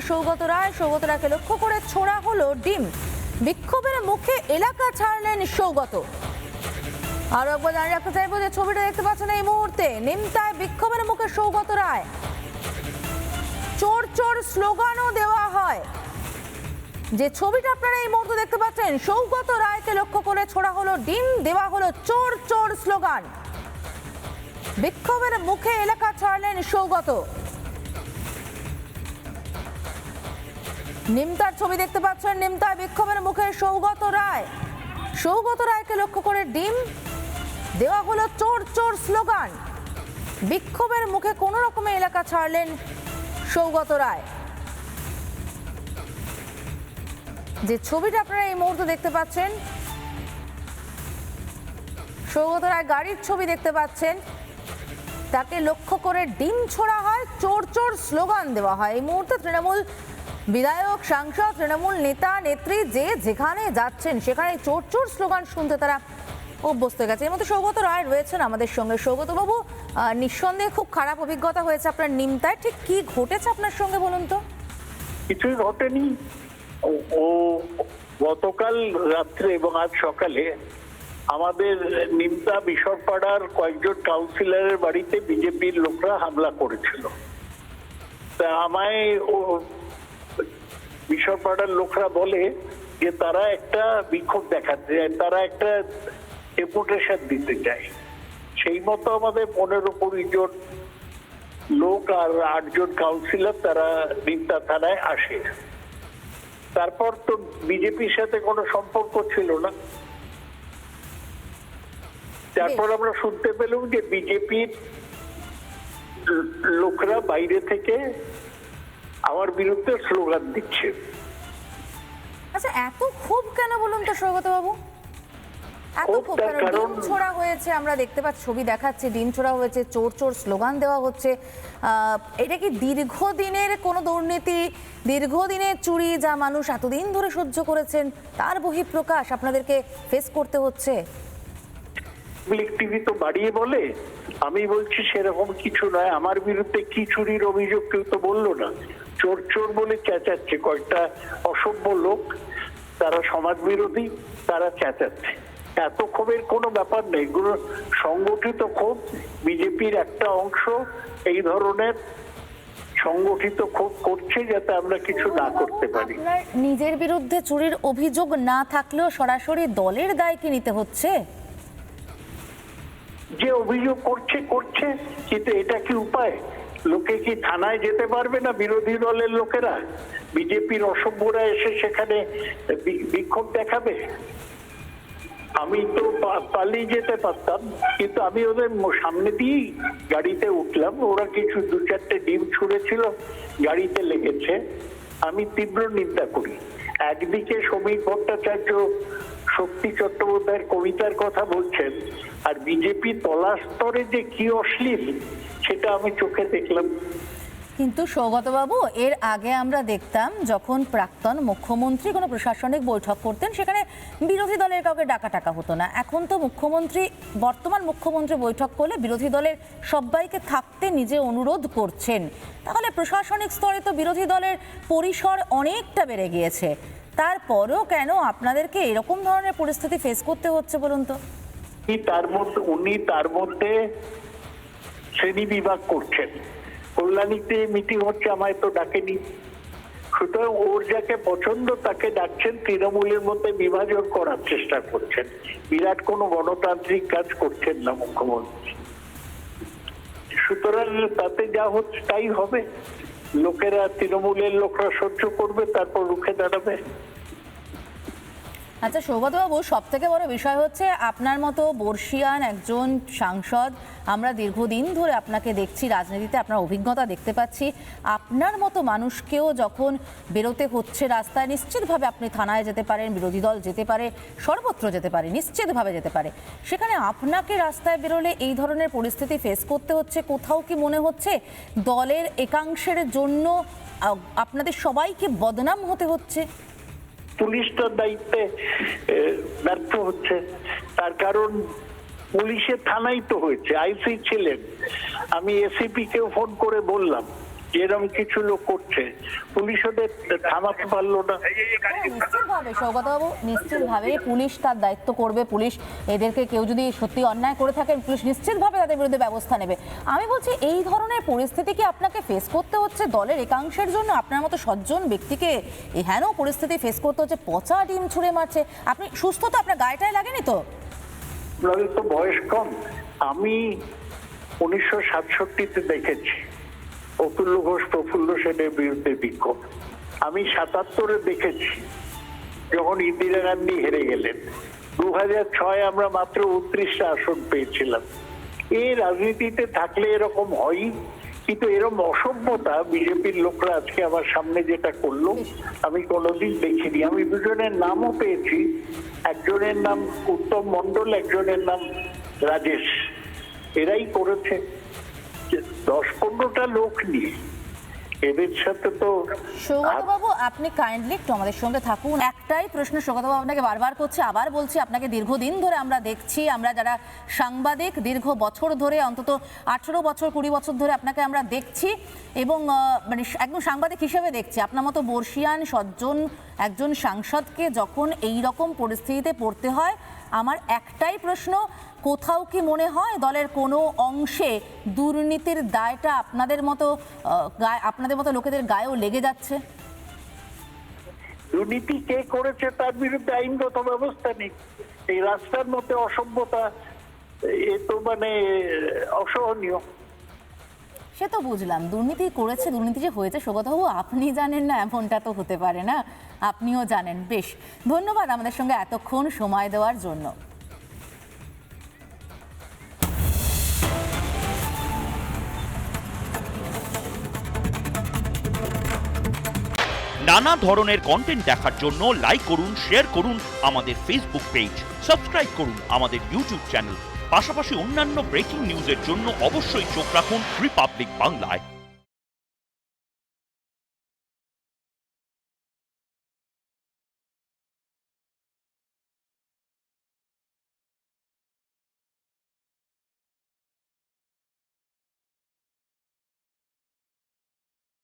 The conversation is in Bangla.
সৌগত রায়। সৌগত রায়কে লক্ষ্য করে ছোড়া হলো ডিম। বিক্ষোভের মুখে এলাকা ছাড়লেন সৌগত। আরো একবার জানিয়ে রাখতে চাইবো যে ছবিটা দেখতে পাচ্ছেন এই মুহূর্তে, নিমতায় বিক্ষোভের মুখে সৌগত রায়। চোর চোর স্লোগানও দেওয়া হয়। যে ছবিটা আপনারা এই মুহূর্তে দেখতে পাচ্ছেন, সৌগত রায়কে লক্ষ্য করে ছোড়া হলো ডিম, দেওয়া হলো চোর চোর স্লোগান। বিক্ষোভের মুখে এলাকা ছাড়লেন সৌগত। নিমতার ছবি দেখতে পাচ্ছেন, নিমতায় বিক্ষোভের মুখে সৌগত রায়। সৌগত রায়কে লক্ষ্য করে ডিম, দেওয়া হলো চোর চোর স্লোগান। বিক্ষোভের মুখে কোনো রকমে এলাকা ছাড়লেন সৌগত রায়। যে ছবিটা আপনারা এই মুহূর্তে দেখতে পাচ্ছেন, সৌগত রায় গাড়ির ছবি দেখতে পাচ্ছেন, তাকে লক্ষ্য করে ডিম ছোড়া হয়, চোর চোর স্লোগান দেওয়া হয়। এই মুহূর্তে তৃণমূল বিধায়ক, সাংসদ, তৃণমূল নেতা নেত্রী যে যেখানে যাচ্ছেন সেখানে চোর চোর স্লোগান শুনতে তারা অভ্যস্ত হয়ে গেছে। এর মধ্যে সৌগত রায় রয়েছেন আমাদের সঙ্গে। সৌগত বাবু, নিঃসন্দেহে খুব খারাপ অভিজ্ঞতা হয়েছে আপনার নিমতায়, ঠিক কি ঘটেছে আপনার সঙ্গে বলুন তো? কিছুই ঘটেনি। ও গতকাল রাত্রে এবং আজ সকালে আমাদের নিমতা বিশরপাড়ার কয়েকজন কাউন্সিলরের বাড়িতে বিজেপির লোকরা হামলা করেছিল। তা আমায় বিশরপাড়ার লোকরা বলে যে তারা একটা বিক্ষোভ দেখাতে চায়, তারা একটা ডেপুটেশন দিতে চায়। সেই মতো আমাদের 15-20 জন লোক আর 8 জন কাউন্সিলর তারা নিমতা থানায় আসে। তারপর তো বিজেপির সাথে কোনো সম্পর্ক ছিল না। তারপর আমরা শুনতে পেলাম যে বিজেপির লোকরা বাইরে থেকে আমার বিরুদ্ধে স্লোগান দিচ্ছে। আচ্ছা, এত ক্ষোভ কেন বলুন তো সৌগত বাবু? এত ক্ষোভ কেন? ডিম ছোড়া হয়েছে, আমরা দেখতে পাচ্ছি, ছবি দেখাচ্ছে, ডিম ছোড়া হয়েছে, চোর চোর স্লোগান দেওয়া হচ্ছে। এটা কি দীর্ঘদিনের কোনো দুর্নীতি, দীর্ঘদিনের চুরি যা মানুষ এতদিন ধরে সহ্য করেছেন তার বহিঃপ্রকাশ আপনাদেরকে ফেস করতে হচ্ছে? টিভি তো বাড়িয়ে বলে, আমি বলছি সেরকম কিছু নয়। আমার বিরুদ্ধে কি চুরির অভিযোগ কেউ তো বললো না। চোর চোর বলে চেঁচাচ্ছে কয়েকটা অসভ্য লোক, তারা সমাজ বিরোধী, তারা চেঁচাচ্ছে। এত ক্ষোভের কোনো ব্যাপার নেই। এগুলো সংগঠিত ক্ষোভ। বিজেপির একটা অংশ এই ধরনের সংগঠিত ক্ষোভ করছে যাতে আমরা কিছু না করতে পারি। আপনার নিজের বিরুদ্ধে চুরির অভিযোগ না থাকলেও সরাসরি দলের দায় কি নিতে হচ্ছে? যে অভিযোগ করছে করছে, কিন্তু এটা কি উপায়? লোকে কি থানায় যেতে পারবে না? বিরোধী দলের লোকেরা, বিজেপির অসভ্যরা এসে সেখানে বিক্ষোভ দেখাবে? আমি তো পালিয়ে যেতে পারতাম, কিন্তু আমি ওদের সামনে দিয়েই গাড়িতে উঠলাম। ওরা কিছু 2-4টে ডিম ছুঁড়েছিল, গাড়িতে লেগেছে। আমি তীব্র নিন্দা করি। একদিকে শ্রমিক ভট্টাচার্য শক্তি চট্টোপাধ্যায়ের কবিতার কথা বলছেন, আর বিজেপি তলা স্তরে যে কি অশ্লীল সেটা আমি চোখে দেখলাম। কিন্তু সৌগতবাবু, এর আগে আমরা দেখতাম যখন প্রাক্তন মুখ্যমন্ত্রী কোনো প্রশাসনিক বৈঠক করতেন সেখানে বিরোধী দলের কাউকে ডাকা হতো না। এখন তো বর্তমান মুখ্যমন্ত্রী বৈঠক করলে বিরোধী দলের সবাইকে থাকতে নিজে অনুরোধ করছেন। তাহলে প্রশাসনিক স্তরে তো বিরোধী দলের পরিসর অনেকটা বেড়ে গিয়েছে, তারপরেও কেন আপনাদেরকে এরকম ধরনের পরিস্থিতি ফেস করতে হচ্ছে বলুন তো? উনি তার মধ্যে শ্রেণী বিভাগ করছেন। কল্যাণীতে মিটিং হচ্ছে, আমায় তো ডাকেনি। সুতরাং ওর যাকে পছন্দ তাকে ডাকছেন, তৃণমূলের মধ্যে বিভাজন করার চেষ্টা করছেন। বিরাট কোনো গণতান্ত্রিক কাজ করছেন না মুখ্যমন্ত্রী। সুতরাং তাতে যা হচ্ছে তাই হবে। লোকেরা, তৃণমূলের লোকরা সহ্য করবে, তারপর রুখে দাঁড়াবে। আচ্ছা সৌগতবাবু, সব থেকে বড় বিষয় হচ্ছে আপনার মতো বর্ষিয়ান একজন সাংসদ, আমরা দীর্ঘদিন ধরে আপনাকে দেখছি রাজনীতিতে, আপনার অভিজ্ঞতা দেখতে পাচ্ছি। আপনার মতো মানুষকেও যখন বেরোতে হচ্ছে রাস্তায়, নিশ্চিতভাবে আপনি থানায় যেতে পারেন, বিরোধী দল যেতে পারে, সর্বত্র যেতে পারে, নিশ্চিতভাবে যেতে পারে। সেখানে আপনাকে রাস্তায় বেরোলে এই ধরনের পরিস্থিতি ফেস করতে হচ্ছে, কোথাও কি মনে হচ্ছে দলের একাংশের জন্য আপনাদের সবাইকে বদনাম হতে হচ্ছে? পুলিশটার দায়িত্বে ব্যর্থ হচ্ছে। তার কারণ পুলিশের থানাই তো হয়েছে, আইসি ছিলেন। আমি এসিপি কেও ফোন করে বললাম যেরকম কিছু লোক করছে, পুলিশ ওদের থামাতে পারলো না। নিশ্চিতভাবে সৌগতবাবু, নিশ্চিতভাবে পুলিশ তার দায়িত্ব করবে। পুলিশ এদেরকে, কেউ যদি সত্যি অন্যায় করে থাকেন, পুলিশ নিশ্চিতভাবে তাদের বিরুদ্ধে ব্যবস্থা নেবে। আমি বলছি, এই ধরনের পরিস্থিতি কি আপনাকে ফেস করতে হচ্ছে দলের একাংশের জন্য? আপনার মতো সজ্জন ব্যক্তিকে এহেন পরিস্থিতি ফেস করতে হচ্ছে, পচা ডিম ছুঁড়ে মারছে। আপনি সুস্থ তো? আপনার গায়েটায় লাগেনি তো? আপনাদের তো বয়স কম। আমি 1967-তে দেখেছি অতুল্য ঘোষ, প্রফুল্ল সেনের বিরুদ্ধে বিক্ষোভ। আমি 77-এ দেখেছি যখন ইন্দিরা গান্ধী হেরে গেলেন। 2006 আমরা মাত্র 29টা আসন পেয়েছিলাম। এই রাজনীতিতে থাকলে এরকম হয়, কিন্তু এরকম অসভ্যতা বিজেপির লোকরা আজকে আমার সামনে যেটা করলো আমি কোনোদিন দেখিনি। আমি দুজনের নামও পেয়েছি, একজনের নাম উত্তম মণ্ডল, একজনের নাম রাজেশ। এরাই করেছে 10-15টা লোক নিয়ে। এদের সাথে তো সৌগতবাবু, আপনি কাইন্ডলি একটু আমাদের সঙ্গে থাকুন। একটাই প্রশ্ন সৌগতবাবু আপনাকে বারবার করছি, আবার বলছি, আপনাকে দীর্ঘদিন ধরে আমরা দেখছি, আমরা যারা সাংবাদিক দীর্ঘ বছর ধরে, অন্তত 18 বছর 20 বছর ধরে আপনাকে আমরা দেখছি, এবং মানে একদম সাংবাদিক হিসেবে দেখছি। আপনার মতো বর্ষিয়ান সজ্জন একজন সাংসদকে যখন এই রকম পরিস্থিতিতে পড়তে হয়, আমার একটাই প্রশ্ন, কোথাও কি মনে হয় দলের কোনো অংশে দুর্নীতির দায়টা আপনাদের মতো লোকেদের গায়েও লেগে যাচ্ছে? দুর্নীতি কে করেছে তার বিরুদ্ধে আইনগত ব্যবস্থা নেই। এই রাস্তার মধ্যে অসভ্যতা, এ তো মানে অসহনীয়। সে তো বুঝলাম, দুর্নীতি করেছে, দুর্নীতি যে হয়েছে সৌগতবাবু আপনি জানেন না এমনটা তো হতে পারে না, আপনিও জানেন। বেশ, ধন্যবাদ আমাদের সঙ্গে এতক্ষণ সময় দেওয়ার জন্য। নানা ধরনের কন্টেন্ট দেখার জন্য লাইক করুন, শেয়ার করুন আমাদের ফেসবুক পেজ, সাবস্ক্রাইব করুন আমাদের ইউটিউব চ্যানেল। পাশাপাশি অন্যান্য ব্রেকিং নিউজের জন্য অবশ্যই চোখ রাখুন রিপাবলিক বাংলায়।